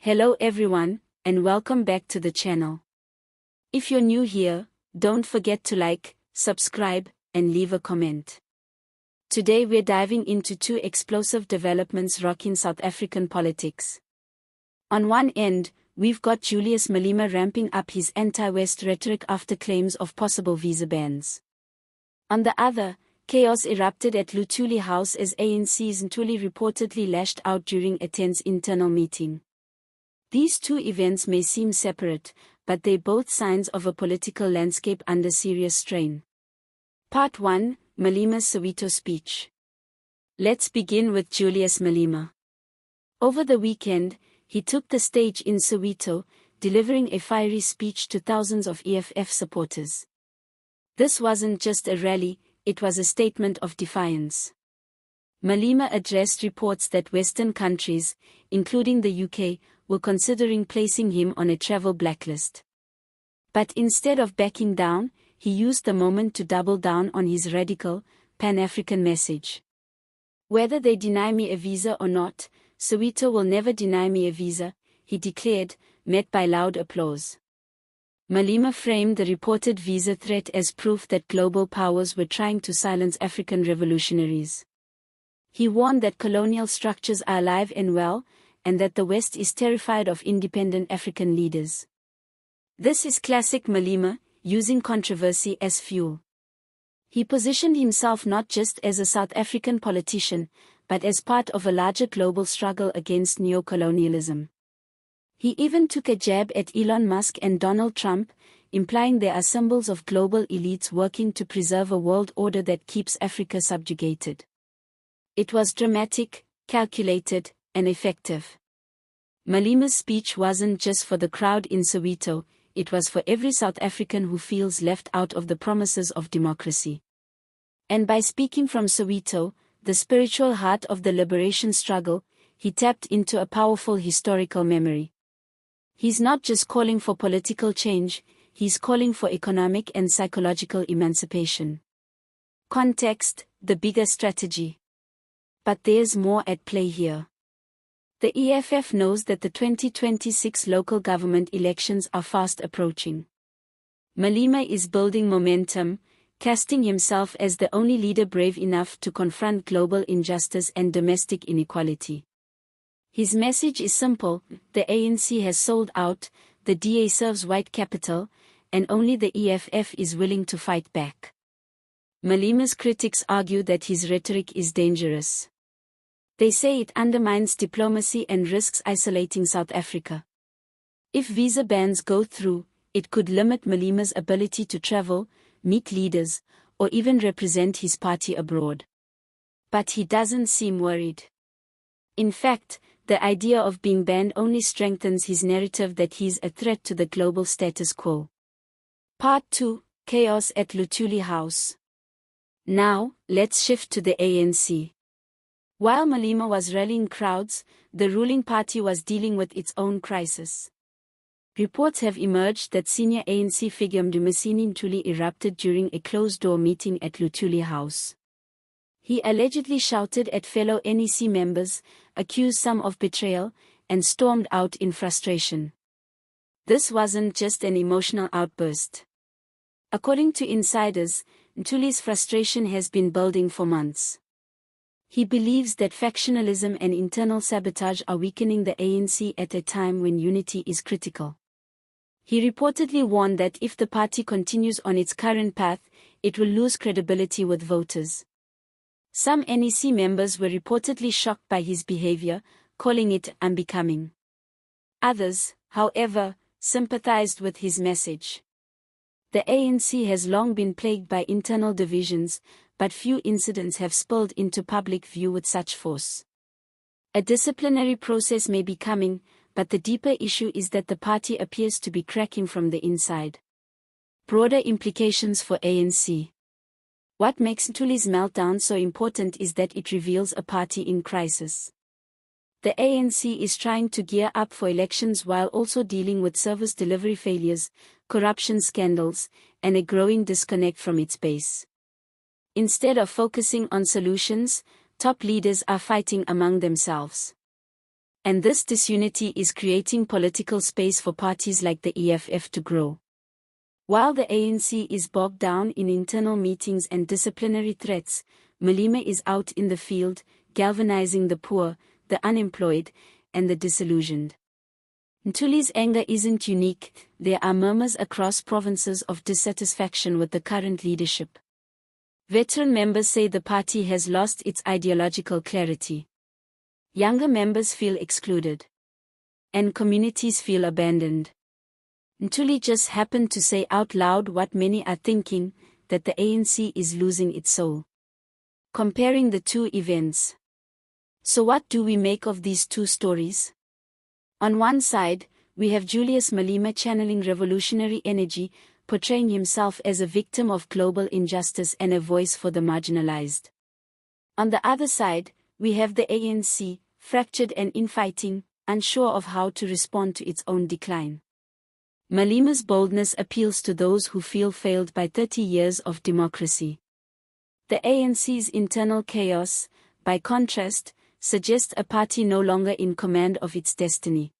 Hello everyone, and welcome back to the channel. If you're new here, don't forget to like, subscribe, and leave a comment. Today we're diving into two explosive developments rocking South African politics. On one end, we've got Julius Malema ramping up his anti-West rhetoric after claims of possible visa bans. On the other, chaos erupted at Luthuli House as ANC's Ntuli reportedly lashed out during a tense internal meeting. These two events may seem separate, but they're both signs of a political landscape under serious strain. Part 1, Malema's Soweto speech. Let's begin with Julius Malema. Over the weekend, he took the stage in Soweto, delivering a fiery speech to thousands of EFF supporters. This wasn't just a rally, it was a statement of defiance. Malema addressed reports that Western countries, including the UK, were considering placing him on a travel blacklist. But instead of backing down, he used the moment to double down on his radical, Pan-African message. Whether they deny me a visa or not, Soweto will never deny me a visa, he declared, met by loud applause. Malema framed the reported visa threat as proof that global powers were trying to silence African revolutionaries. He warned that colonial structures are alive and well, and that the West is terrified of independent African leaders. This is classic Malema, using controversy as fuel. He positioned himself not just as a South African politician, but as part of a larger global struggle against neocolonialism. He even took a jab at Elon Musk and Donald Trump, implying they are symbols of global elites working to preserve a world order that keeps Africa subjugated. It was dramatic, calculated, and effective. Malema's speech wasn't just for the crowd in Soweto, it was for every South African who feels left out of the promises of democracy. And by speaking from Soweto, the spiritual heart of the liberation struggle, he tapped into a powerful historical memory. He's not just calling for political change, he's calling for economic and psychological emancipation. Context, the bigger strategy. But there's more at play here. The EFF knows that the 2026 local government elections are fast approaching. Malema is building momentum, casting himself as the only leader brave enough to confront global injustice and domestic inequality. His message is simple: the ANC has sold out, the DA serves white capital, and only the EFF is willing to fight back. Malema's critics argue that his rhetoric is dangerous. They say it undermines diplomacy and risks isolating South Africa. If visa bans go through, it could limit Malema's ability to travel, meet leaders, or even represent his party abroad. But he doesn't seem worried. In fact, the idea of being banned only strengthens his narrative that he's a threat to the global status quo. Part 2, Chaos at Luthuli House. Now, let's shift to the ANC. While Malema was rallying crowds, the ruling party was dealing with its own crisis. Reports have emerged that senior ANC figure Ntuli erupted during a closed-door meeting at Luthuli House. He allegedly shouted at fellow NEC members, accused some of betrayal, and stormed out in frustration. This wasn't just an emotional outburst. According to insiders, Ntuli's frustration has been building for months. He believes that factionalism and internal sabotage are weakening the ANC at a time when unity is critical. He reportedly warned that if the party continues on its current path, it will lose credibility with voters. Some NEC members were reportedly shocked by his behavior, calling it unbecoming. Others, however, sympathized with his message. The ANC has long been plagued by internal divisions, but few incidents have spilled into public view with such force. A disciplinary process may be coming, but the deeper issue is that the party appears to be cracking from the inside. Broader implications for ANC. What makes Ntuli's meltdown so important is that it reveals a party in crisis. The ANC is trying to gear up for elections while also dealing with service delivery failures, corruption scandals, and a growing disconnect from its base. Instead of focusing on solutions, top leaders are fighting among themselves. And this disunity is creating political space for parties like the EFF to grow. While the ANC is bogged down in internal meetings and disciplinary threats, Malema is out in the field, galvanizing the poor, the unemployed, and the disillusioned. Ntuli's anger isn't unique. There are murmurs across provinces of dissatisfaction with the current leadership. Veteran members say the party has lost its ideological clarity. Younger members feel excluded. And communities feel abandoned. Ntuli just happened to say out loud what many are thinking, that the ANC is losing its soul. Comparing the two events. So what do we make of these two stories? On one side, we have Julius Malema channeling revolutionary energy, portraying himself as a victim of global injustice and a voice for the marginalized. On the other side, we have the ANC, fractured and infighting, unsure of how to respond to its own decline. Malema's boldness appeals to those who feel failed by 30 years of democracy. The ANC's internal chaos, by contrast, suggests a party no longer in command of its destiny.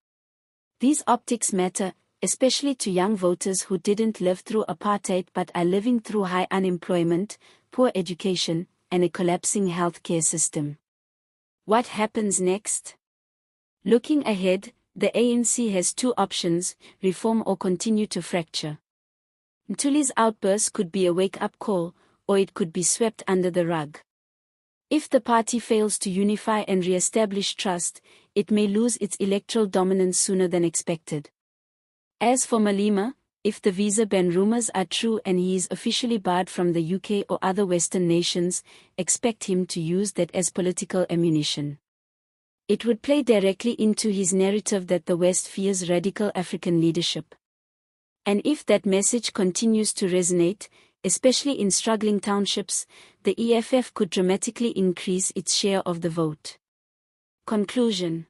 These optics matter, especially to young voters who didn't live through apartheid but are living through high unemployment, poor education, and a collapsing healthcare system. What happens next? Looking ahead, the ANC has two options: reform or continue to fracture. Ntuli's outburst could be a wake-up call, or it could be swept under the rug. If the party fails to unify and re-establish trust, it may lose its electoral dominance sooner than expected. As for Malema, if the visa ban rumors are true and he is officially barred from the UK or other Western nations, expect him to use that as political ammunition. It would play directly into his narrative that the West fears radical African leadership. And if that message continues to resonate, especially in struggling townships, the EFF could dramatically increase its share of the vote. Conclusion.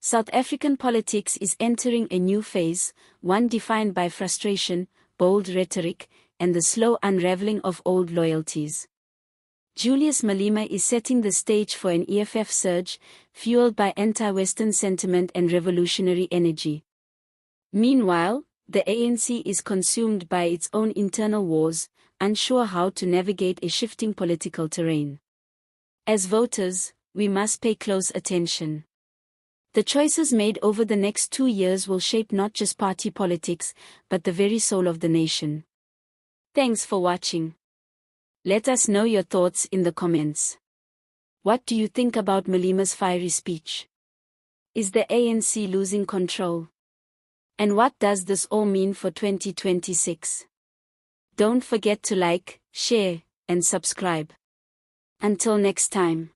South African politics is entering a new phase, one defined by frustration, bold rhetoric, and the slow unraveling of old loyalties. Julius Malema is setting the stage for an EFF surge, fueled by anti-Western sentiment and revolutionary energy. Meanwhile, the ANC is consumed by its own internal wars, unsure how to navigate a shifting political terrain. As voters, we must pay close attention. The choices made over the next 2 years will shape not just party politics, but the very soul of the nation. Thanks for watching. Let us know your thoughts in the comments. What do you think about Malema's fiery speech? Is the ANC losing control? And what does this all mean for 2026? Don't forget to like, share, and subscribe. Until next time.